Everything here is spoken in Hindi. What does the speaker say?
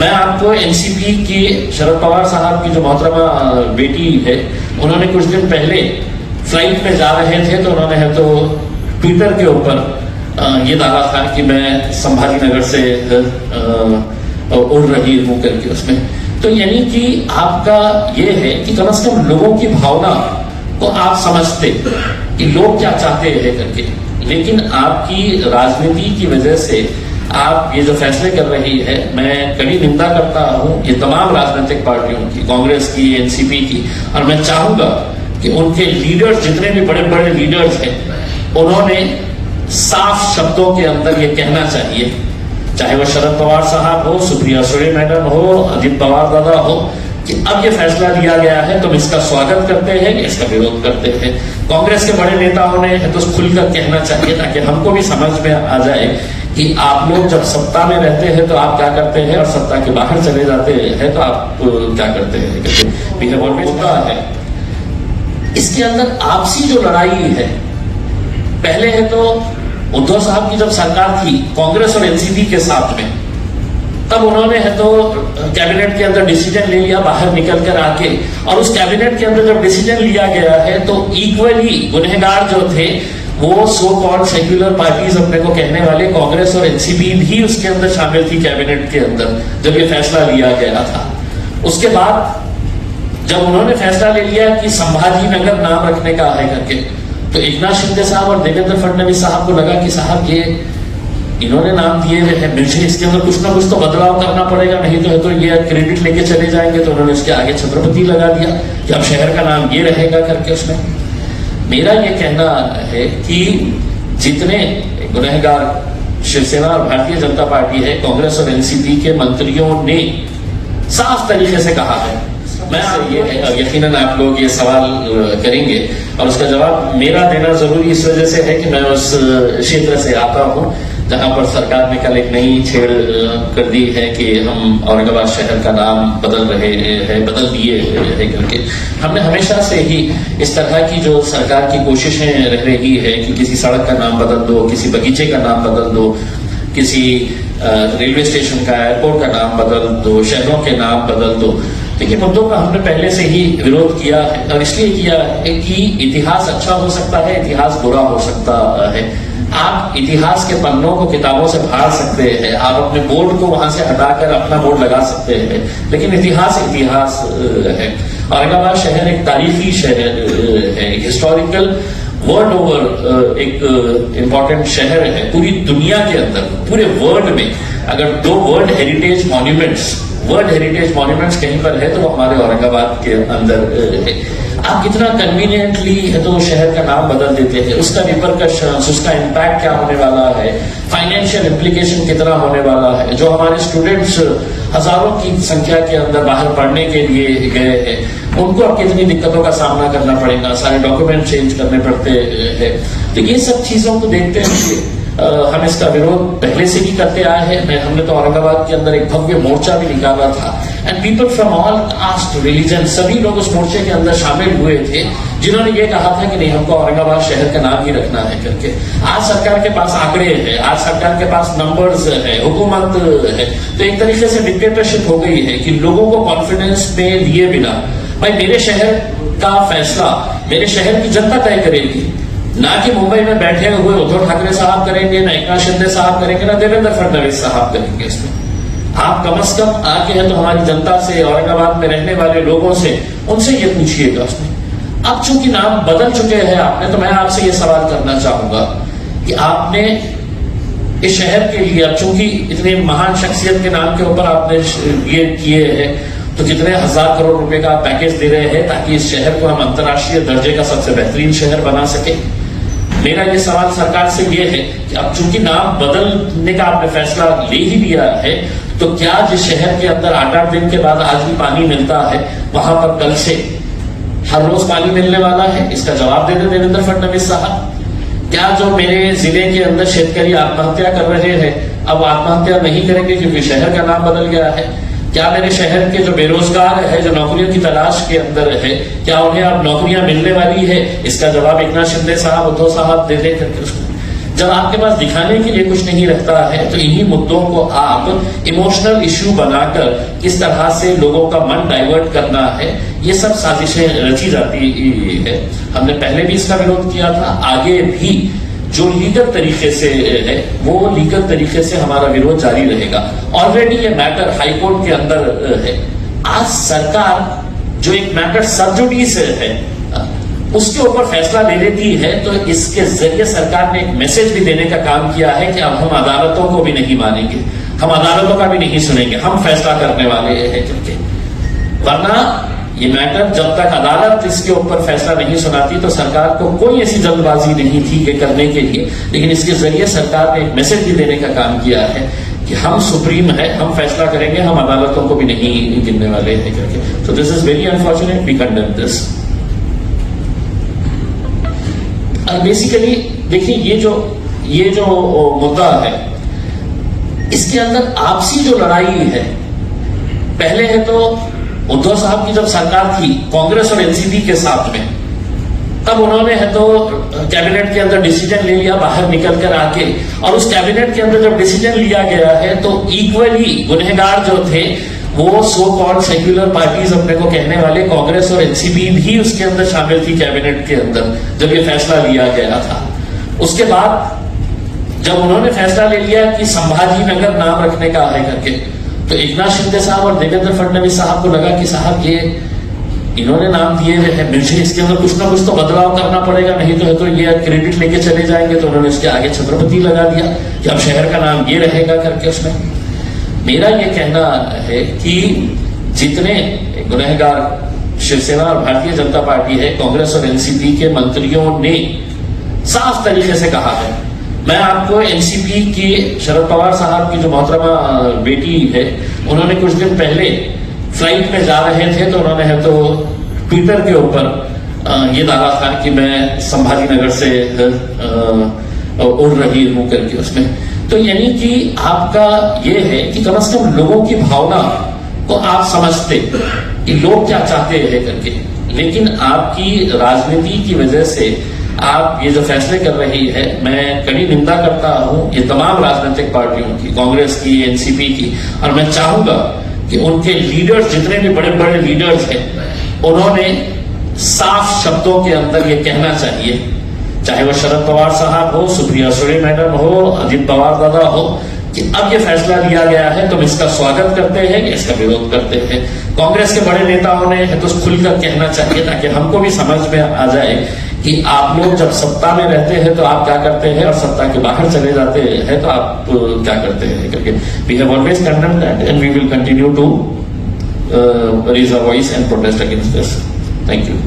मैं आपको एनसीपी की शरद पवार साहब की जो मोहतरमा बेटी है, उन्होंने कुछ दिन पहले फ्लाइट में जा रहे थे तो उन्होंने है तो ट्विटर के ऊपर ये दावा था कि मैं संभाजी नगर से उड़ रही हूँ करके उसमें। तो यानी कि आपका ये है कि कम से कम लोगों की भावना को आप समझते कि लोग क्या चाहते हैं करके, लेकिन आपकी राजनीति की वजह से आप ये जो फैसले कर रही है, मैं कड़ी निंदा करता हूँ ये तमाम राजनीतिक पार्टियों की, कांग्रेस की, एनसीपी की, और मैं चाहूंगा कि उनके लीडर्स, जितने भी बड़े बड़े लीडर्स हैं, उन्होंने साफ शब्दों के अंदर ये कहना चाहिए, चाहे वो शरद पवार साहब हो, सुप्रिया सुले मैडम हो, अजित पवार दादा हो, कि अब ये फैसला लिया गया है, तुम इसका स्वागत करते हैं, इसका विरोध करते हैं। कांग्रेस के बड़े नेताओं ने तो खुलकर कहना चाहिए ताकि हमको भी समझ में आ जाए कि आप लोग जब सत्ता में रहते हैं तो आप क्या करते हैं और सत्ता के बाहर चले जाते हैं तो आप क्या करते हैं। है इसके अंदर आपसी जो लड़ाई है, पहले है तो उद्धव साहब की जब सरकार थी कांग्रेस और एनसीपी के साथ में, तब उन्होंने है तो कैबिनेट के अंदर डिसीजन ले लिया बाहर निकल कर आके, और उस कैबिनेट के अंदर जब डिसीजन लिया गया है तो इक्वली गुनहगार जो थे वो सो कॉल्ड सेक्युलर पार्टीज अपने को कहने वाले कांग्रेस और एनसीपी भी उसके अंदर शामिल थी कैबिनेट के अंदर जब ये फैसला लिया गया था। उसके बाद जब उन्होंने फैसला ले लिया कि संभाजी नगर नाम रखने का है करके, तो एकनाथ शिंदे साहब और देवेंद्र फडणवीस साहब को लगा कि साहब ये इन्होंने नाम दिए हुए हैं, मुझे इसके अंदर कुछ ना कुछ तो बदलाव करना पड़ेगा, नहीं तो है तो ये क्रेडिट लेके चले जाएंगे। तो उन्होंने इसके आगे छत्रपति लगा दिया कि अब शहर का नाम ये रहेगा करके। उसमें मेरा ये कहना है कि जितने गुनहगार शिवसेना और भारतीय जनता पार्टी है, कांग्रेस और एनसीपी के मंत्रियों ने साफ तरीके से कहा है, मैं ये यकीनन आप लोग ये सवाल करेंगे और उसका जवाब मेरा देना जरूरी इस वजह से है कि मैं उस क्षेत्र से आता हूं जहां पर सरकार ने कल एक नई छेड़ कर दी है कि हम औरंगाबाद शहर का नाम बदल दिए हैं करके। हमने हमेशा से ही इस तरह की जो सरकार की कोशिशें रह रही है कि किसी सड़क का नाम बदल दो, किसी बगीचे का नाम बदल दो, किसी रेलवे स्टेशन का, एयरपोर्ट का नाम बदल दो, शहरों के नाम बदल दो। देखिए, मुद्दों का हमने पहले से ही विरोध किया है और इसलिए किया है कि इतिहास अच्छा हो सकता है, इतिहास बुरा हो सकता है। आप इतिहास के पन्नों को किताबों से फाड़ सकते हैं, आप अपने बोर्ड को वहां से हटाकर अपना बोर्ड लगा सकते हैं, लेकिन इतिहास इतिहास है। औरंगाबाद शहर एक तारीखी शहर है, हिस्टोरिकल वर्ल्ड ओवर एक इंपॉर्टेंट शहर है पूरी दुनिया के अंदर। पूरे वर्ल्ड में अगर 2 वर्ल्ड हेरिटेज मॉन्यूमेंट्स कहीं पर है तो वो हमारे औरंगाबाद के अंदर है। आप कितना कन्वीनियंटली है तो शहर का नाम बदल देते हैं, उसका रिपरकशंस, उसका इम्पैक्ट क्या होने वाला है, फाइनेंशियल इम्प्लीकेशन कितना होने वाला है। जो हमारे स्टूडेंट्स हजारों की संख्या के अंदर बाहर पढ़ने के लिए गए हैं, उनको अब कितनी दिक्कतों का सामना करना पड़ेगा, सारे डॉक्यूमेंट चेंज करने पड़ते हैं। तो ये सब चीजों को देखते हुए हम इसका विरोध पहले से भी करते आए हैं। हमने तो औरंगाबाद के अंदर एक भव्य मोर्चा भी निकाला था and people from all cast, religion, सभी लोग उस मोर्चे के अंदर शामिल हुए थे जिन्होंने ये कहा था कि नहीं, हमको औरंगाबाद शहर का नाम ही रखना है करके। आज सरकार के पास आंकड़े हैं, आज सरकार के पास नंबर्स है, हुकूमत है, तो एक तरीके से डिक्टेटरशिप हो गई है कि लोगों को कॉन्फिडेंस में लिए बिना भाई मेरे शहर का फैसला मेरे शहर की जनता तय करेगी, ना कि मुंबई में बैठे हुए उद्धव ठाकरे साहब करेंगे, ना एकनाथ शिंदे साहब करेंगे, ना देवेंद्र फडणवीस साहब करेंगे। इसमें आप कम से कम आके हैं तो हमारी जनता से, औरंगाबाद में रहने वाले लोगों से, उनसे ये पूछिएगा। उसमें अब चूंकि नाम बदल चुके हैं आपने, तो मैं आपसे ये सवाल करना चाहूंगा कि आपने इस शहर के लिए, अब चूंकि इतने महान शख्सियत के नाम के ऊपर आपने ये किए हैं, तो कितने हजार करोड़ रुपए का पैकेज दे रहे हैं ताकि इस शहर को हम अंतर्राष्ट्रीय दर्जे का सबसे बेहतरीन शहर बना सके। मेरा ये सवाल सरकार से ये है कि अब चूंकि नाम बदलने का आपने फैसला ले ही लिया है, तो क्या जिस शहर के अंदर 8-8 दिन के बाद आज भी पानी मिलता है, वहां पर कल से हर रोज पानी मिलने वाला है? इसका जवाब दे दे देवेंद्र फडणवीस साहब। क्या जो मेरे जिले के अंदर शेतकरी आत्महत्या कर रहे हैं अब आत्महत्या नहीं करेंगे क्योंकि शहर का नाम बदल गया है? क्या मेरे शहर के जो बेरोजगार है, जो नौकरियों की तलाश के अंदर है, क्या उन्हें अब नौकरियां मिलने वाली है? इसका जवाब एकनाथ शिंदे साहब, उद्धव साहब दे दे करके उसको। जब आपके पास दिखाने के लिए कुछ नहीं रहता है तो इन्हीं मुद्दों को आप इमोशनल इश्यू बनाकर किस तरह से लोगों का मन डाइवर्ट करना है, ये सब साजिशें रची जाती है। हमने पहले भी इसका विरोध किया था, आगे भी जो लीगल तरीके से है वो लीगल तरीके से हमारा विरोध जारी रहेगा। ऑलरेडी ये मैटर हाईकोर्ट के अंदर है। आज सरकार जो एक मैटर सब जुडिस है उसके ऊपर फैसला ले लेती है, तो इसके जरिए सरकार ने एक मैसेज भी देने का काम किया है कि अब हम अदालतों को भी नहीं मानेंगे, हम अदालतों का भी नहीं सुनेंगे, हम फैसला करने वाले हैं करके। वरना ये मैटर जब तक अदालत इसके ऊपर फैसला नहीं सुनाती तो सरकार को कोई ऐसी जल्दबाजी नहीं थी कि करने के लिए, लेकिन इसके जरिए सरकार ने एक मैसेज भी देने का काम किया है कि हम सुप्रीम है, हम फैसला करेंगे, हम अदालतों को भी नहीं गिनने वाले हैं करके। तो this is very unfortunate, we condemn this. Basically देखिए ये जो मुद्दा है इसके अंदर आपसी जो लड़ाई है, पहले है तो उद्धव साहब की जब सरकार थी कांग्रेस और एनसीपी के साथ में, तब उन्होंने है तो कैबिनेट के अंदर डिसीजन ले लिया बाहर निकल कर आके, और उस कैबिनेट के अंदर जब डिसीजन लिया गया है तो इक्वली गुनहगार जो थे वो सो कॉल्ड सेक्युलर पार्टीज अपने को कहने वाले कांग्रेस और एनसीपी भी उसके अंदर शामिल थी कैबिनेट के अंदर जब ये फैसला लिया गया था। उसके बाद जब उन्होंने फैसला ले लिया कि संभाजी नगर नाम रखने का है करके, तो एकनाथ शिंदे साहब और देवेंद्र फडणवीस साहब को लगा कि साहब ये इन्होंने नाम दिए हुए हैं, मुझे इसके अंदर कुछ ना कुछ तो बदलाव करना पड़ेगा, नहीं तो है तो ये क्रेडिट लेके चले जाएंगे। तो उन्होंने इसके आगे छत्रपति लगा दिया कि अब शहर का नाम ये रहेगा करके। उसमें मेरा ये कहना है कि जितने गुनहगार शिवसेना और भारतीय जनता पार्टी है, कांग्रेस और एनसीपी के मंत्रियों ने साफ तरीके से कहा है। मैं आपको एनसीपी की शरद पवार साहब की जो मोहतरमा बेटी है, उन्होंने कुछ दिन पहले फ्लाइट में जा रहे थे तो उन्होंने है तो ट्विटर के ऊपर ये दावा था कि मैं संभाजी नगर से उड़ रही हूं करके। उसमें तो यानी कि आपका ये है कि कम से कम लोगों की भावना को आप समझते कि लोग क्या चाहते हैं करके, लेकिन आपकी राजनीति की वजह से आप ये जो फैसले कर रही है, मैं कड़ी निंदा करता हूं ये तमाम राजनीतिक पार्टियों की, कांग्रेस की, एनसीपी की, और मैं चाहूंगा कि उनके लीडर्स जितने भी बड़े बड़े लीडर्स हैं उन्होंने साफ शब्दों के अंदर ये कहना चाहिए, चाहे वो शरद पवार साहब हो, सुप्रिया सुले मैडम हो, अजित पवार दादा हो, कि अब ये फैसला लिया गया है तो हम इसका स्वागत करते हैं या इसका विरोध करते हैं। कांग्रेस के बड़े नेताओं ने है तो खुलकर कहना चाहिए ताकि हमको भी समझ में आ जाए कि आप लोग जब सत्ता में रहते हैं तो आप क्या करते हैं और सत्ता के बाहर चले जाते हैं तो आप क्या करते हैं करके। We have always condemned that and we will continue to raise a voice and protest against this. Thank you.